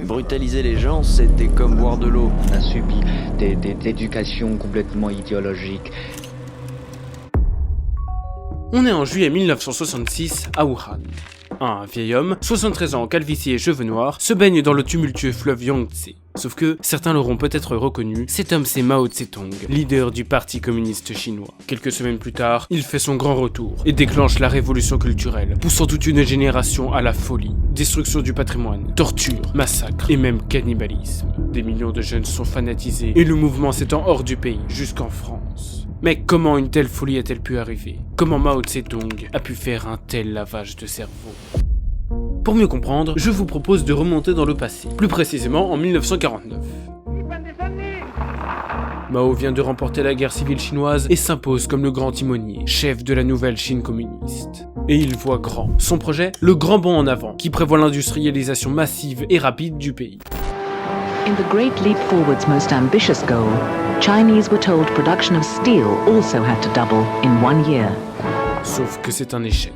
Brutaliser les gens, c'était comme boire de l'eau. On a subi des éducations complètement idéologiques. On est en juillet 1966 à Wuhan. Un vieil homme, 73 ans, calvitie et cheveux noirs, se baigne dans le tumultueux fleuve Yangtze. Sauf que, certains l'auront peut-être reconnu, cet homme c'est Mao Tse-tung, leader du Parti communiste chinois. Quelques semaines plus tard, il fait son grand retour et déclenche la révolution culturelle, poussant toute une génération à la folie, destruction du patrimoine, torture, massacre et même cannibalisme. Des millions de jeunes sont fanatisés et le mouvement s'étend hors du pays, jusqu'en France. Mais comment une telle folie a-t-elle pu arriver? Comment Mao Tse-tung a pu faire un tel lavage de cerveau? Pour mieux comprendre, je vous propose de remonter dans le passé, plus précisément en 1949. Mao vient de remporter la guerre civile chinoise et s'impose comme le grand timonier, chef de la nouvelle Chine communiste. Et il voit grand. Son projet, le grand bond en avant, qui prévoit l'industrialisation massive et rapide du pays. In the Great Leap Forward's most ambitious goal, Chinese were told production of steel also had to double in 1 year. Sauf que c'est un échec.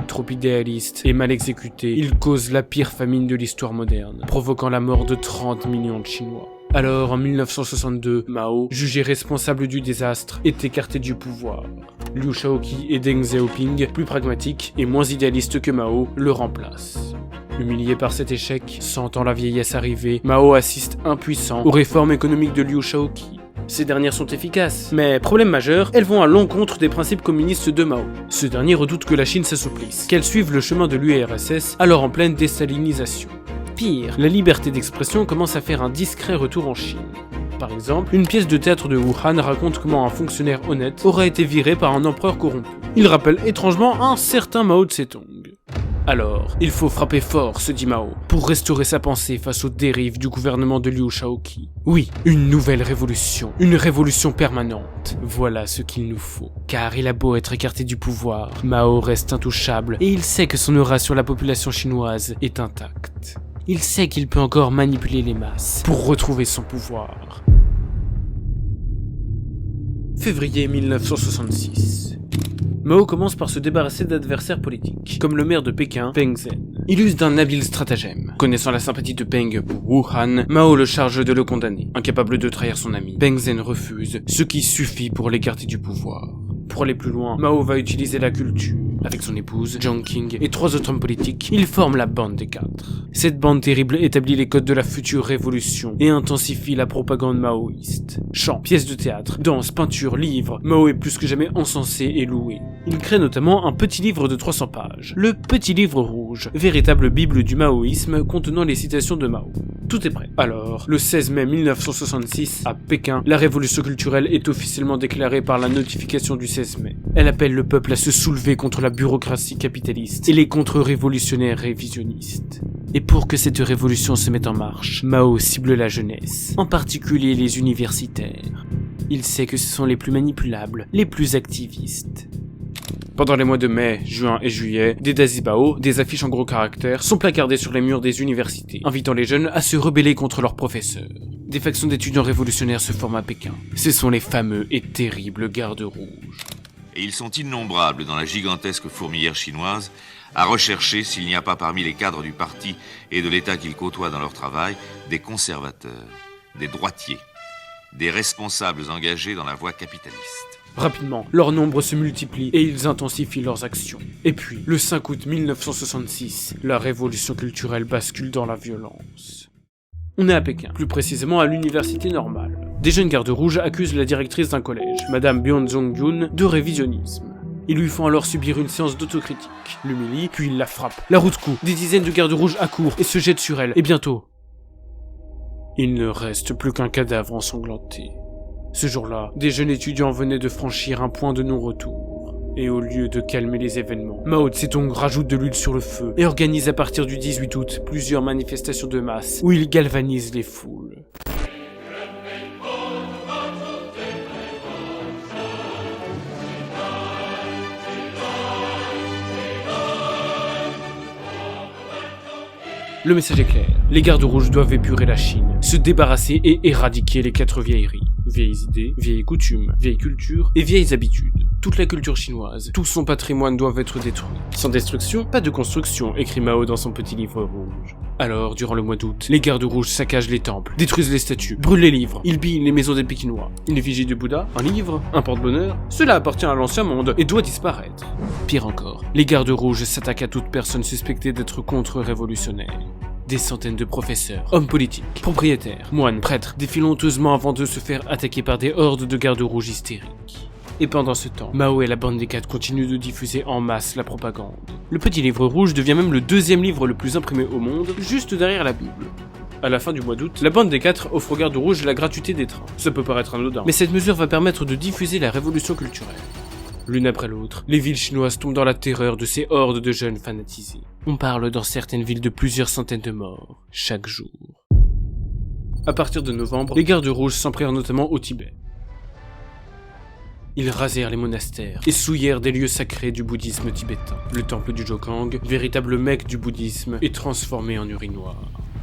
Trop idéaliste et mal exécuté, il cause la pire famine de l'histoire moderne, provoquant la mort de 30 millions de Chinois. Alors, en 1962, Mao, jugé responsable du désastre, est écarté du pouvoir. Liu Shaoqi et Deng Xiaoping, plus pragmatiques et moins idéalistes que Mao, le remplacent. Humilié par cet échec, sentant la vieillesse arriver, Mao assiste impuissant aux réformes économiques de Liu Shaoqi. Ces dernières sont efficaces, mais problème majeur, elles vont à l'encontre des principes communistes de Mao. Ce dernier redoute que la Chine s'assouplisse, qu'elle suive le chemin de l'URSS, alors en pleine déstalinisation. Pire, la liberté d'expression commence à faire un discret retour en Chine. Par exemple, une pièce de théâtre de Wuhan raconte comment un fonctionnaire honnête aura été viré par un empereur corrompu. Il rappelle étrangement un certain Mao Tse-tung. Alors, il faut frapper fort, se dit Mao, pour restaurer sa pensée face aux dérives du gouvernement de Liu Shaoqi. Oui, une nouvelle révolution, une révolution permanente. Voilà ce qu'il nous faut. Car il a beau être écarté du pouvoir, Mao reste intouchable et il sait que son aura sur la population chinoise est intacte. Il sait qu'il peut encore manipuler les masses pour retrouver son pouvoir. Février 1966. Mao commence par se débarrasser d'adversaires politiques, comme le maire de Pékin, Peng Zhen. Il use d'un habile stratagème. Connaissant la sympathie de Peng pour Wuhan, Mao le charge de le condamner. Incapable de trahir son ami, Peng Zhen refuse, ce qui suffit pour l'écarter du pouvoir. Pour aller plus loin, Mao va utiliser la culture. Avec son épouse, Jiang Qing, et 3 autres hommes politiques, ils forment la bande des 4. Cette bande terrible établit les codes de la future révolution et intensifie la propagande maoïste. Chants, pièces de théâtre, danse, peinture, livres, Mao est plus que jamais encensé et loué. Il crée notamment un petit livre de 300 pages, le Petit Livre Rouge, véritable bible du maoïsme contenant les citations de Mao. Tout est prêt. Alors, le 16 mai 1966, à Pékin, la révolution culturelle est officiellement déclarée par la notification du 16 mai. Elle appelle le peuple à se soulever contre la bureaucratie capitaliste et les contre-révolutionnaires révisionnistes. Et pour que cette révolution se mette en marche, Mao cible la jeunesse, en particulier les universitaires. Il sait que ce sont les plus manipulables, les plus activistes. Pendant les mois de mai, juin et juillet, des dasibao, des affiches en gros caractères, sont placardées sur les murs des universités, invitant les jeunes à se rebeller contre leurs professeurs. Des factions d'étudiants révolutionnaires se forment à Pékin. Ce sont les fameux et terribles gardes rouges. Et ils sont innombrables dans la gigantesque fourmilière chinoise à rechercher s'il n'y a pas parmi les cadres du parti et de l'État qu'ils côtoient dans leur travail des conservateurs, des droitiers, des responsables engagés dans la voie capitaliste. Rapidement, leur nombre se multiplie et ils intensifient leurs actions. Et puis, le 5 août 1966, la révolution culturelle bascule dans la violence. On est à Pékin, plus précisément à l'université normale. Des jeunes gardes rouges accusent la directrice d'un collège, Madame Byung-Zong-Yun, de révisionnisme. Ils lui font alors subir une séance d'autocritique, l'humilient, puis ils la frappent. La route court, des dizaines de gardes rouges accourent et se jettent sur elle, et bientôt, il ne reste plus qu'un cadavre ensanglanté. Ce jour-là, des jeunes étudiants venaient de franchir un point de non-retour. Et au lieu de calmer les événements, Mao Tse-tung rajoute de l'huile sur le feu et organise à partir du 18 août plusieurs manifestations de masse où il galvanise les foules. Le message est clair, les gardes rouges doivent épurer la Chine, se débarrasser et éradiquer les 4 vieilleries. Vieilles idées, vieilles coutumes, vieilles cultures et vieilles habitudes. Toute la culture chinoise, tout son patrimoine doivent être détruits. Sans destruction, pas de construction, écrit Mao dans son petit livre rouge. Alors, durant le mois d'août, les gardes rouges saccagent les temples, détruisent les statues, brûlent les livres, ils pillent les maisons des Pékinois. Une effigie de Bouddha, un livre, un porte-bonheur, cela appartient à l'ancien monde et doit disparaître. Pire encore, les gardes rouges s'attaquent à toute personne suspectée d'être contre-révolutionnaire. Des centaines de professeurs, hommes politiques, propriétaires, moines, prêtres défilent honteusement avant de se faire attaquer par des hordes de gardes rouges hystériques. Et pendant ce temps, Mao et la bande des 4 continuent de diffuser en masse la propagande. Le petit livre rouge devient même le 2e livre le plus imprimé au monde, juste derrière la Bible. À la fin du mois d'août, la bande des 4 offre aux gardes rouges la gratuité des trains. Ça peut paraître anodin, mais cette mesure va permettre de diffuser la révolution culturelle. L'une après l'autre, les villes chinoises tombent dans la terreur de ces hordes de jeunes fanatisés. On parle dans certaines villes de plusieurs centaines de morts, chaque jour. À partir de novembre, les gardes rouges s'en prirent notamment au Tibet. Ils rasèrent les monastères et souillèrent des lieux sacrés du bouddhisme tibétain. Le temple du Jogang, véritable mecque du bouddhisme, est transformé en urinoir.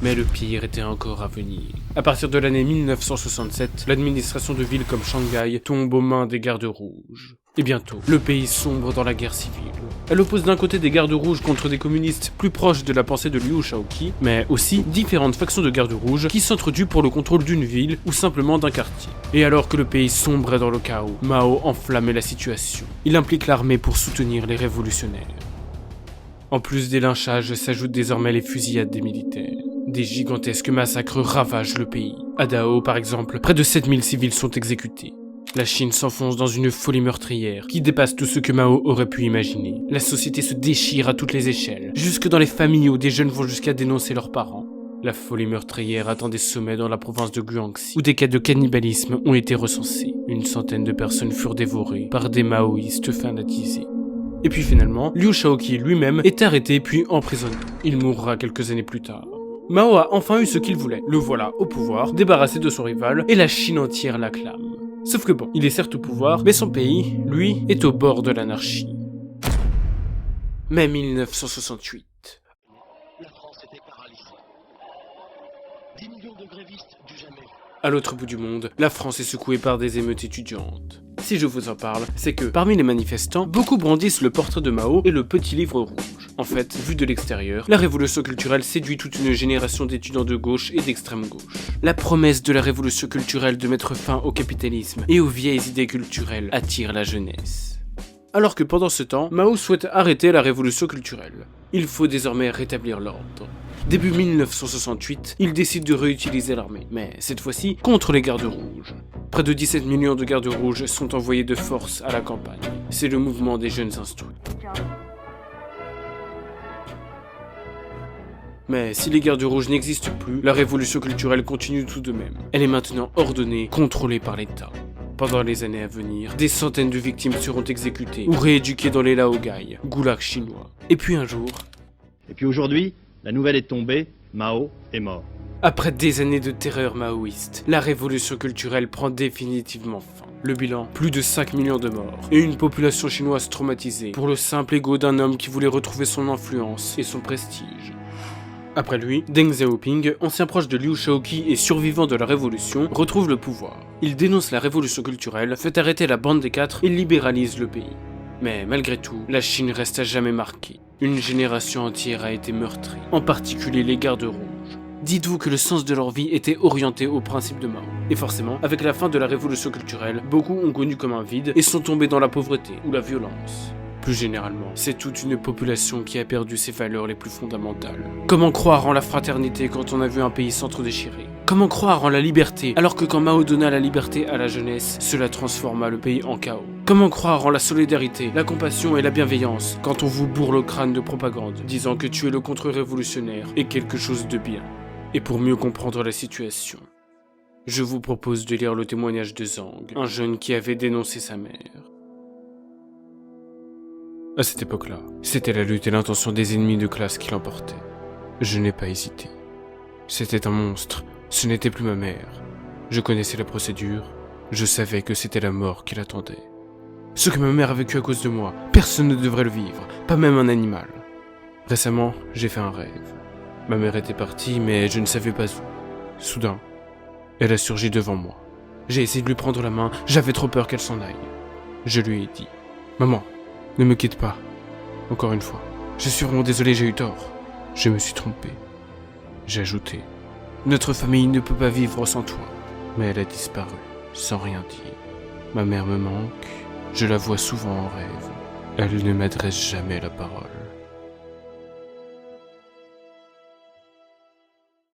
Mais le pire était encore à venir. À partir de l'année 1967, l'administration de villes comme Shanghai tombe aux mains des gardes rouges. Et bientôt, le pays sombre dans la guerre civile. Elle oppose d'un côté des gardes rouges contre des communistes plus proches de la pensée de Liu Shaoqi, mais aussi différentes factions de gardes rouges qui s'entretuent pour le contrôle d'une ville ou simplement d'un quartier. Et alors que le pays sombrait dans le chaos, Mao enflammait la situation. Il implique l'armée pour soutenir les révolutionnaires. En plus des lynchages, s'ajoutent désormais les fusillades des militaires. Des gigantesques massacres ravagent le pays. À Dao, par exemple, près de 7000 civils sont exécutés. La Chine s'enfonce dans une folie meurtrière qui dépasse tout ce que Mao aurait pu imaginer. La société se déchire à toutes les échelles, jusque dans les familles où des jeunes vont jusqu'à dénoncer leurs parents. La folie meurtrière atteint des sommets dans la province de Guangxi, où des cas de cannibalisme ont été recensés. Une centaine de personnes furent dévorées par des maoïstes fanatisés. Et puis finalement, Liu Shaoqi lui-même est arrêté puis emprisonné. Il mourra quelques années plus tard. Mao a enfin eu ce qu'il voulait. Le voilà au pouvoir, débarrassé de son rival, et la Chine entière l'acclame. Sauf que bon, il est certes au pouvoir, mais son pays, lui, est au bord de l'anarchie. Mai 1968. La France était paralysée. 10 millions de grévistes du jamais. À l'autre bout du monde, la France est secouée par des émeutes étudiantes. Si je vous en parle, c'est que, parmi les manifestants, beaucoup brandissent le portrait de Mao et le petit livre rouge. En fait, vu de l'extérieur, la révolution culturelle séduit toute une génération d'étudiants de gauche et d'extrême gauche. La promesse de la révolution culturelle de mettre fin au capitalisme et aux vieilles idées culturelles attire la jeunesse. Alors que pendant ce temps, Mao souhaite arrêter la révolution culturelle. Il faut désormais rétablir l'ordre. Début 1968, il décide de réutiliser l'armée, mais cette fois-ci contre les gardes rouges. Près de 17 millions de gardes rouges sont envoyés de force à la campagne. C'est le mouvement des jeunes instruits. Mais si les gardes rouges n'existent plus, la révolution culturelle continue tout de même. Elle est maintenant ordonnée, contrôlée par l'État. Pendant les années à venir, des centaines de victimes seront exécutées ou rééduquées dans les laogai, goulags chinois. Et puis un jour... Et puis aujourd'hui, la nouvelle est tombée, Mao est mort. Après des années de terreur maoïste, la révolution culturelle prend définitivement fin. Le bilan, plus de 5 millions de morts, et une population chinoise traumatisée pour le simple ego d'un homme qui voulait retrouver son influence et son prestige. Après lui, Deng Xiaoping, ancien proche de Liu Shaoqi et survivant de la révolution, retrouve le pouvoir. Il dénonce la révolution culturelle, fait arrêter la bande des 4 et libéralise le pays. Mais malgré tout, la Chine reste à jamais marquée. Une génération entière a été meurtrie, en particulier les gardes rouges. Dites-vous que le sens de leur vie était orienté au principe de Mao. Et forcément, avec la fin de la révolution culturelle, beaucoup ont connu comme un vide et sont tombés dans la pauvreté ou la violence. Plus généralement, c'est toute une population qui a perdu ses valeurs les plus fondamentales. Comment croire en la fraternité quand on a vu un pays s'entre-déchirer ? Comment croire en la liberté alors que quand Mao donna la liberté à la jeunesse, cela transforma le pays en chaos ? Comment croire en la solidarité, la compassion et la bienveillance quand on vous bourre le crâne de propagande, disant que tuer le contre-révolutionnaire est quelque chose de bien ? Et pour mieux comprendre la situation, je vous propose de lire le témoignage de Zhang, un jeune qui avait dénoncé sa mère. À cette époque-là, c'était la lutte et l'intention des ennemis de classe qui l'emportaient. Je n'ai pas hésité. C'était un monstre, ce n'était plus ma mère. Je connaissais la procédure, je savais que c'était la mort qui l'attendait. Ce que ma mère a vécu à cause de moi, personne ne devrait le vivre, pas même un animal. Récemment, j'ai fait un rêve. Ma mère était partie, mais je ne savais pas où. Soudain, elle a surgi devant moi. J'ai essayé de lui prendre la main, j'avais trop peur qu'elle s'en aille. Je lui ai dit « Maman, ne me quitte pas. Encore une fois. Je suis vraiment désolé, j'ai eu tort. Je me suis trompé. » J'ai ajouté. Notre famille ne peut pas vivre sans toi. Mais elle a disparu, sans rien dire. Ma mère me manque, je la vois souvent en rêve. Elle ne m'adresse jamais la parole.